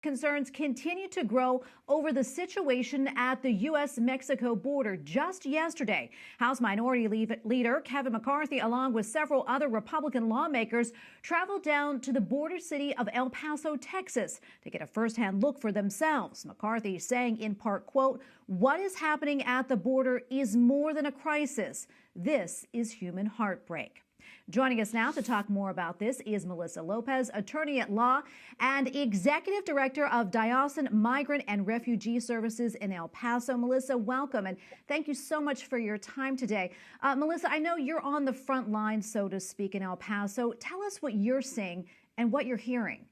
Concerns continue to grow over the situation at the U.S.-Mexico border. Just yesterday, House Minority Leader Kevin McCarthy, along with several other Republican lawmakers, traveled down to the border city of El Paso, Texas, to get a firsthand look for themselves. McCarthy saying in part, quote, "What is happening at the border is more than a crisis. This is human heartbreak." Joining us now to talk more about this is Melissa Lopez, attorney at law and executive director of Diocesan Migrant and Refugee Services in El Paso. Melissa, welcome, and thank you so much for your time today. Melissa, I know you're on the front line, so to speak, in El Paso. Tell us what you're seeing and what you're hearing.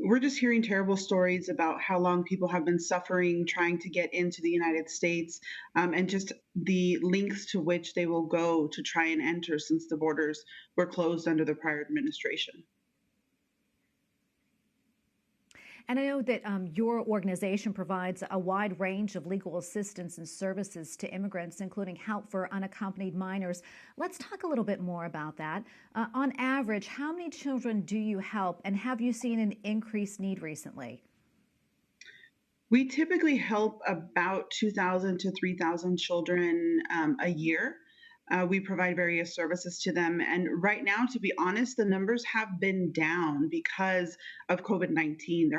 We're just hearing terrible stories about how long people have been suffering trying to get into the United States, and just the lengths to which they will go to try and enter since the borders were closed under the prior administration. And I know that your organization provides a wide range of legal assistance and services to immigrants, including help for unaccompanied minors. Let's talk a little bit more about that. On average, how many children do you help, and have you seen an increased need recently? We typically help about 2,000 to 3,000 children a year. We provide various services to them. And right now, to be honest, the numbers have been down because of COVID-19.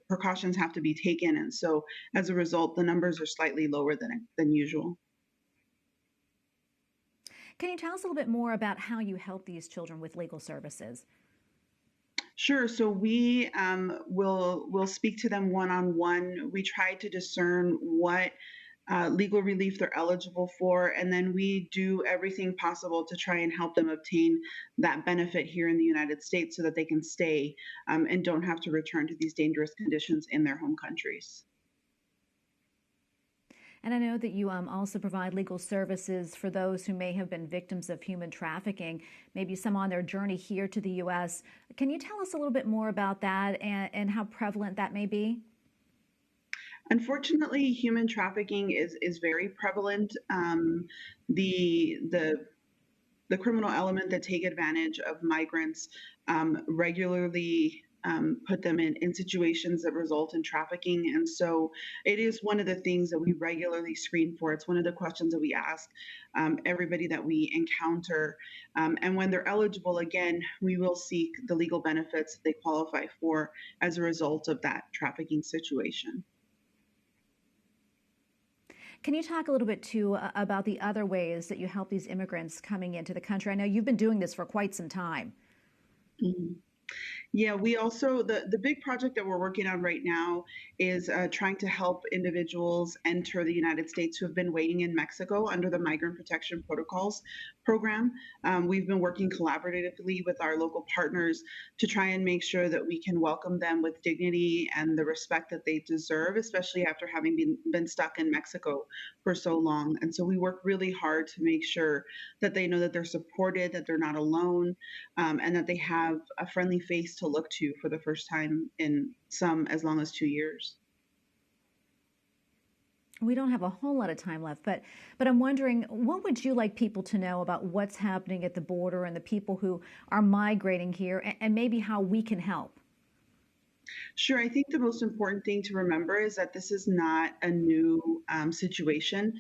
Precautions have to be taken. And so as a result, the numbers are slightly lower than usual. Can you tell us a little bit more about how you help these children with legal services? Sure. So we will speak to them one-on-one. We try to discern what legal relief they're eligible for, and then we do everything possible to try and help them obtain that benefit here in the United States so that they can stay and don't have to return to these dangerous conditions in their home countries. And I know that you also provide legal services for those who may have been victims of human trafficking, maybe some on their journey here to the U.S. Can you tell us a little bit more about that and how prevalent that may be? Unfortunately, human trafficking is very prevalent. The criminal element that take advantage of migrants regularly put them in situations that result in trafficking. And so it is one of the things that we regularly screen for. It's one of the questions that we ask everybody that we encounter. And when they're eligible, again, we will seek the legal benefits they qualify for as a result of that trafficking situation. Can you talk a little bit, too, about the other ways that you help these immigrants coming into the country? I know you've been doing this for quite some time. Mhm. Yeah, we also, the big project that we're working on right now is trying to help individuals enter the United States who have been waiting in Mexico under the Migrant Protection Protocols program. We've been working collaboratively with our local partners to try and make sure that we can welcome them with dignity and the respect that they deserve, especially after having been stuck in Mexico for so long. And so we work really hard to make sure that they know that they're supported, that they're not alone, and that they have a friendly face to look to for the first time in as long as 2 years. We don't have a whole lot of time left, but I'm wondering, what would you like people to know about what's happening at the border and the people who are migrating here, and maybe how we can help? Sure. I think the most important thing to remember is that this is not a new situation.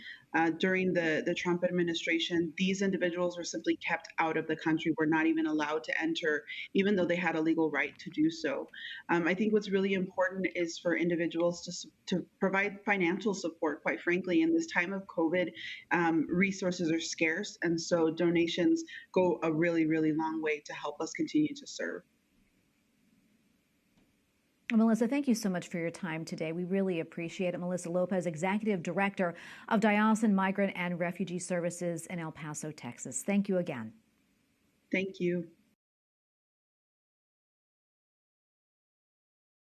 During the Trump administration, these individuals were simply kept out of the country, were not even allowed to enter, even though they had a legal right to do so. I think what's really important is for individuals to provide financial support, quite frankly. In this time of COVID, resources are scarce, and so donations go a really, really long way to help us continue to serve. Melissa, thank you so much for your time today. We really appreciate it. Melissa Lopez, Executive Director of Diocesan Migrant and Refugee Services in El Paso, Texas. Thank you again. Thank you.